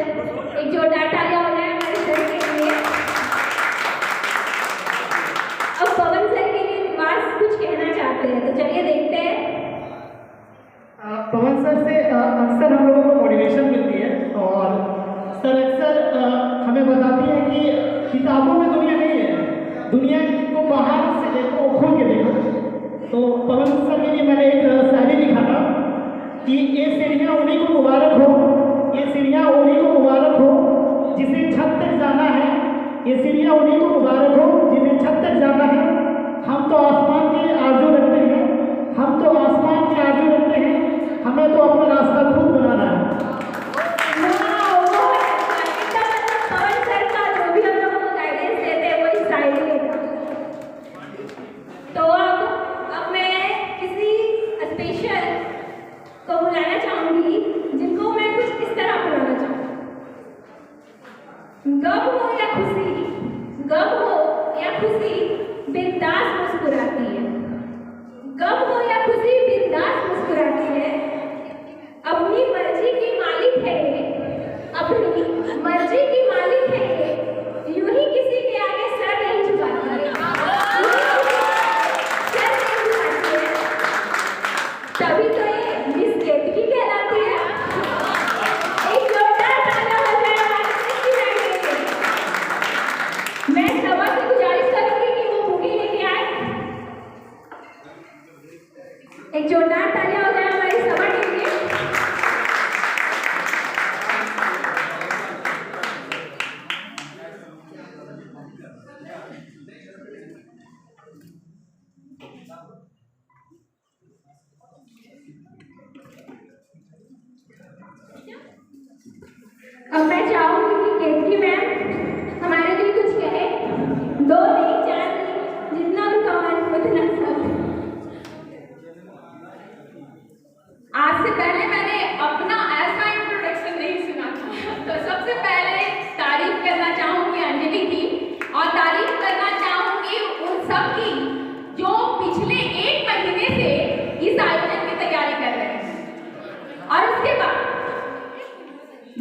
एक जोरदार तालियां हो जाए हमारे सर के लिए। अब पवन सर के लिए निवास कुछ कहना चाहते हैं, तो चलिए देखते हैं। पवन सर से अक्सर हम लोगों को मोटिवेशन मिलती है और सर अक्सर हमें बताती है कि किताबों में दुनिया नहीं है, दुनिया को बाहर से देखो, खोल के देखो। तो पवन सर के लिए मैंने एक शायरी लिखा था कि ये सीढ़ियाँ उन्हीं को मुबारक हो, ये सीढ़ियाँ उन्हीं को मुबारक हो जिसे छत तक जाना है, ये सीढ़ियाँ उन्हीं को मुबारक हो जिन्हें छत तक जाना है। हम तो आसमान की आरज़ू रखते हैं, हम तो आसमान की आरज़ू रखते हैं, हमें तो अपना रास्ता खुद बनाना है। पवन सर का जो भी हम लोगों को गाइडेंस देते हैं वो इस शायरी में था। तो अब मैं किसी स्पेशल को बुलाना चाहूंगी जिनको मैं कुछ इस तरह बुलाना चाहूंगी। गम हो या खुशी, गम हो या खुशी बिंदास मुस्कुराती है, गम हो या खुशी बिंदास मुस्कुराती है। अपनी मर्जी की मालिक है ये, अपनी मर्जी की मालिक है ये, यूं ही किसी के आगे सर नहीं झुकाती है, सर नहीं झुकाती है। तभी तो ये मिस केतकी कहलाती है। एक जोरदार तालियां हो जाए हमारे केतकी मैम के लिए। मैं सभा से गुजारिश करूंगी कि वो बुके लेके आए। एक जोरदार तालियां हो जाए हमारी सभा के लिए। अब मैं चाहूंगी कि केतकी मैम हमारे लिए कुछ कहे। 2 नहीं 4 नहीं, जितना उनका मन उतना सब। आज से पहले मैंने अपना ऐसा इंट्रोडक्शन नहीं सुना था, तो सबसे पहले तारीफ करना चाहूंगी अंजलि की, और तारीफ करना चाहूंगी उन सब की जो पिछले 1 महीने से इस आयोजन की तैयारी कर रहे हैं। और उसके बाद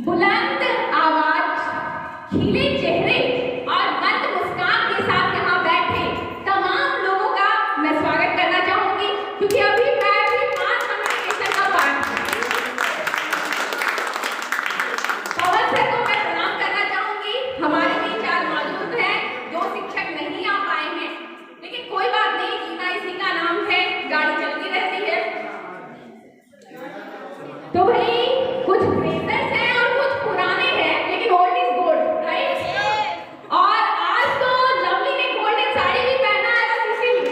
बुलंद आवाज, खिले चेहरे और मंद मुस्कान के साथ यहाँ बैठे तमाम लोगों का मैं स्वागत करना चाहूंगी, क्योंकि अभी मैं भी मास कम्युनिकेशन का पार्ट हूँ। पवन सर को मैं प्रणाम करना चाहूंगी। हमारे बीच आज मौजूद हैं 2 शिक्षक नहीं आ पाए हैं, लेकिन कोई बात नहीं, जीना इसी का नाम है, गाड़ी चलती रहती है। तो भाई कुछ फ्रेशर्स हैं और कुछ पुराने हैं, लेकिन ओल्ड इज गोल्ड, राइट? और आज तो लवली ने गोल्डन साड़ी भी पहना है, बस इसीलिए।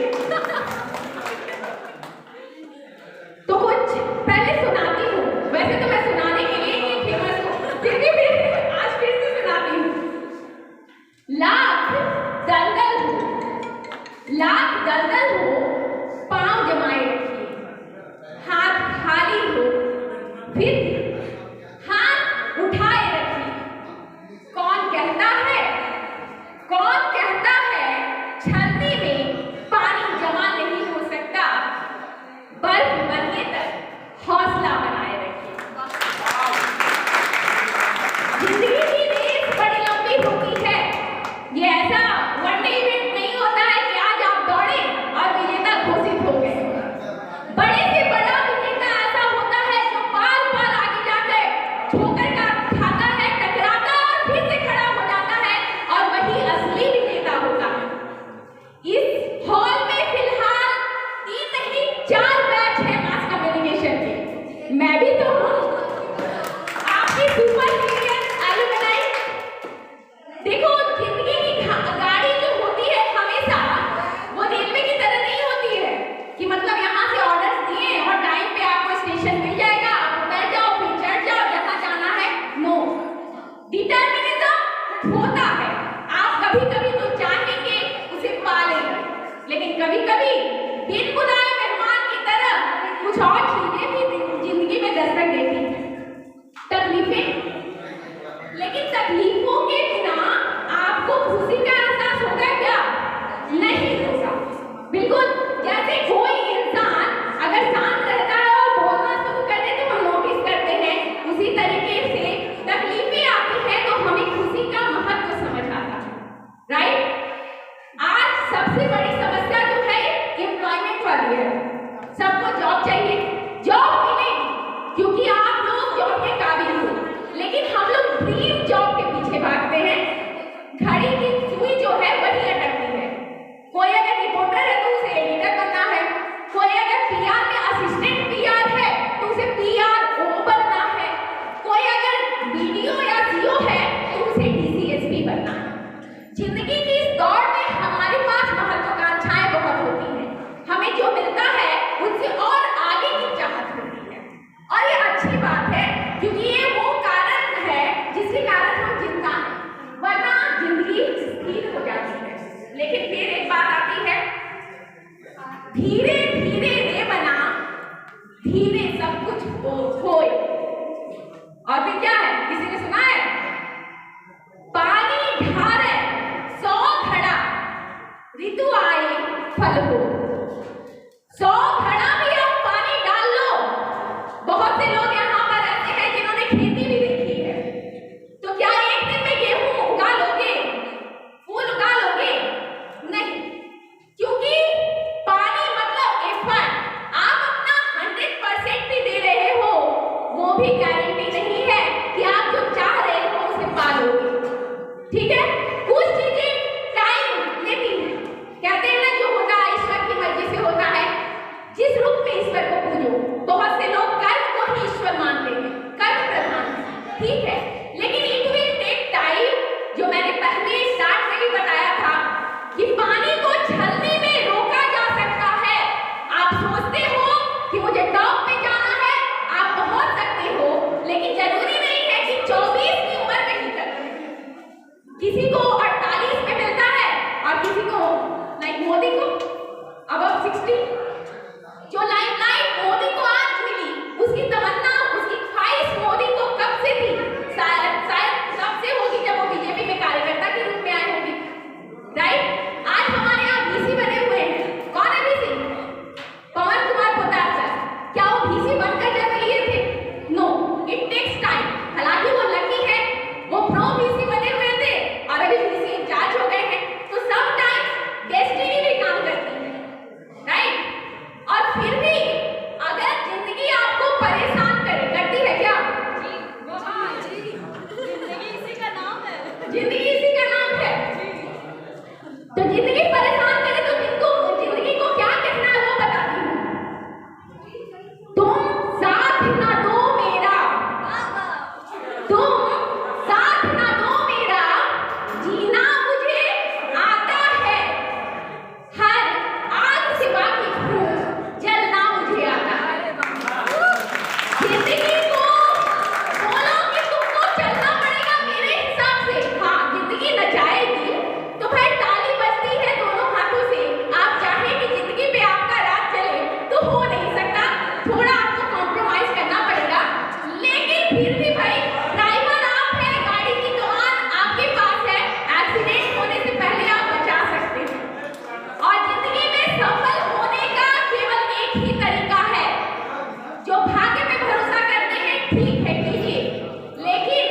तो कुछ पहले सुनाती हूँ, वैसे तो मैं सुनाने के लिए ही फेमस हूँ, फिर भी आज फिर से सुनाती हूँ। लाख दलदल हो, लाख दलदल हो, पाँव जमाए रखिए, हाथ खाली हो फिर हाथ उठाए रखिए। कौन कहता है, कौन कहता है छलनी में पानी जमा नहीं हो सकता, बर्फ बनने तक हौसला बनाए रखिए। जिंदगी की रेस बड़ी लंबी होती है, ये ऐसा वनडे इवेंट नहीं होता है कि आज आप दौड़े और विजेता घोषित हो गए। बड़े से बड़ा विजेता ऐसा होता है जो बार बार आगे जाकर ठोकर का खाता है, टकराता और फिर से खड़ा हो जाता है, और वही असली विजेता होता है। इस हॉल में फिलहाल 3 नहीं 4 बैच है मास कम्युनिकेशन के। मैं भी तो हूँ आपकी सुपर सीनियर एलुमनाई। देखो, जिंदगी की गाड़ी जो होती है हमेशा वो रेलवे की तरह नहीं होती है कि मतलब यहाँ से ऑर्डर्स दिए और टाइम पे आपको स्टेशन मिल जाएगा, आप उतर जाओ फिर चढ़ जाओ जहाँ जाना है। नो, डिटर्मिनिज्म होता है। आप कभी कभी तो चाहेंगे उसे पालेंगे, लेकिन कभी कभी बिन बुलाए मेहमान की तरह कुछ और चीजें भी जिंदगी में दस्तक देती हैं। तकलीफें, लेकिन तकलीफों के बिना आपको खुशी का एहसास होगा क्या? नहीं होगा। बिल्कुल जैसे कोई इंसान अगर शांत रहता है और बोलना शुरू कर दे तो हम नोटिस करते हैं, उसी तरीके से तकलीफें आती ठीक है, कुछ चीजें टाइम लेती हैं। कहते हैं ना, जो होता है ईश्वर की मर्जी से होता है। जिस रूप में ईश्वर को पूजो, बहुत से लोग कर्म को ही ईश्वर मानते हैं, कर्म प्रधान है, ठीक है, लेकिन इट विल टेक टाइम। जो मैंने पहले स्टार्ट में ही बताया था कि पानी को छलने में रोका जा सकता है। आप सोचते हो कि मुझे टॉप पे जाना है, आप पहुंच सकते हो, लेकिन जरूरी नहीं है कि 24 की उम्र में ही करना है। किसी को 48 में मिलता है और किसी को लाइक मोदी को अबव 60। जो लाइमलाइट मोदी को आज मिली, उसकी तमन्ना, उसकी ख्वाहिश मोदी को कब से थी? शायद तब से होगी जब वो बीजेपी में कार्यकर्ता के रूप में आए होंगे, राइट? आज हमारे यहाँ VC बने हुए हैं। कौन है VC? पवन कुमार पोद्दार सर। क्या वो VC बनकर जन्म लिए थे? No, it takes time. हालांकि वो लकी है, वो प्रो VC बने हुए थे और अभी VC इंचार्ज हो गए हैं। तो समटाइम्स डेस्टिनी भी काम करती है, राइट? और फिर भी अगर जिंदगी आपको परेशान करे, करती है क्या? जिंदगी इसी का नाम है। तो जिंदगी परेशान करे तो जिंदगी को क्या कहना है वो बताती हूँ। तुम साथ ना दो मेरा, तुम साथ ना दो मेरा, जीना मुझे आता है। हर आग से वाकिफ हूँ, जलना मुझे आता है। जिंदगी को बोलो कि तुमको चलना पड़ेगा मेरे हिसाब से। हाँ, जिंदगी न जाएगी तो भाई ताली बजती है दोनों हाथों से। आप चाहें कि जिंदगी पे आपका राज चले तो हो नहीं सकता, थोड़ा आपको कॉम्प्रोमाइज करना पड़ेगा। लेकिन फिर भी भाई ड्राइवर आप है, गाड़ी की कमान आपके पास है, एक्सीडेंट होने से पहले आप बचा सकते हैं। और जिंदगी में सफल होने का केवल एक ही तरीका है। जो भाग्य पे भरोसा करते हैं, ठीक है, कीजिए, लेकिन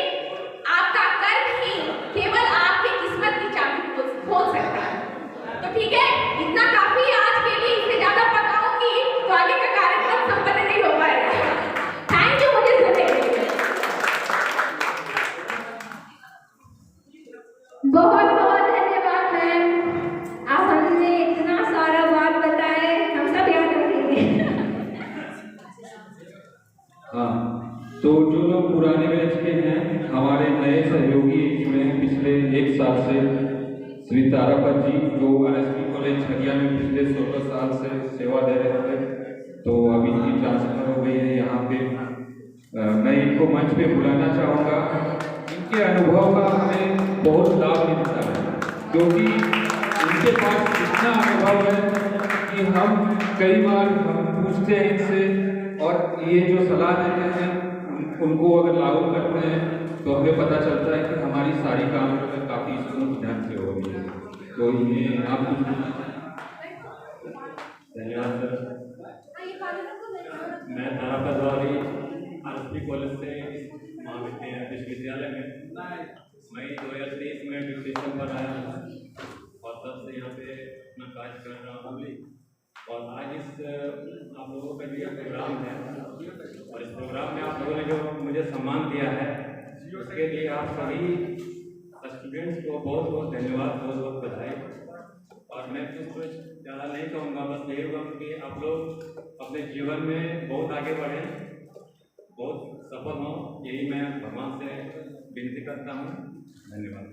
आपका कर्म ही केवल आपकी किस्मत की चाबी को खोल सकता है। तो ठीक है, इतना काफी है आज के लिए। इससे ज्यादा पकाऊंगी तो आगे का कार्यक्रम संपन्न नहीं हो पाएगा। थैंक यू मुझे सुनने के लिए। बहुत बहुत धन्यवाद मैम, आप हमने इतना सारा बात बताए, हम सब याद रखेंगे। हाँ, तो जो लोग पुराने बैच के हैं, हमारे नए सहयोगी इसमें पिछले 1 साल से श्री तारापत जी, जो RSP कॉलेज छरिया में पिछले 16 साल से सेवा दे रहे थे, तो अभी इनकी ट्रांसफर हो गई है यहाँ पे। मैं इनको मंच पे बुलाना चाहूँगा। इनके अनुभव का हमें बहुत लाभ मिलता है, क्योंकि इनके पास इतना अनुभव है कि हम कई बार हम पूछते हैं इनसे, और ये जो सलाह देते हैं उनको अगर लागू करते हैं तो हमें पता चलता है कि हमारी सारी काम जो है काफ़ी स्मूथ ढंग से हो रही है। तो इन्हें आप धन्यवाद सर। मैं तारापत वाली RSP कॉलेज से विश्वविद्यालय में मई 2023 में डिस्टेंशन पर आया और तब से यहाँ पे अपना कार्य कर रहा हूँ। और आज इस आप लोगों का जो प्रोग्राम है, और इस प्रोग्राम में आप लोगों ने जो मुझे सम्मान दिया है, उसके लिए आप सभी स्टूडेंट्स को बहुत बहुत धन्यवाद, बहुत बहुत बधाई। और मैं कुछ ज़्यादा नहीं कहूँगा, बस यही होगा कि आप लोग अपने जीवन में बहुत आगे बढ़ें, बहुत सफल हों, यही मैं भगवान से विनती करता हूँ। धन्यवाद।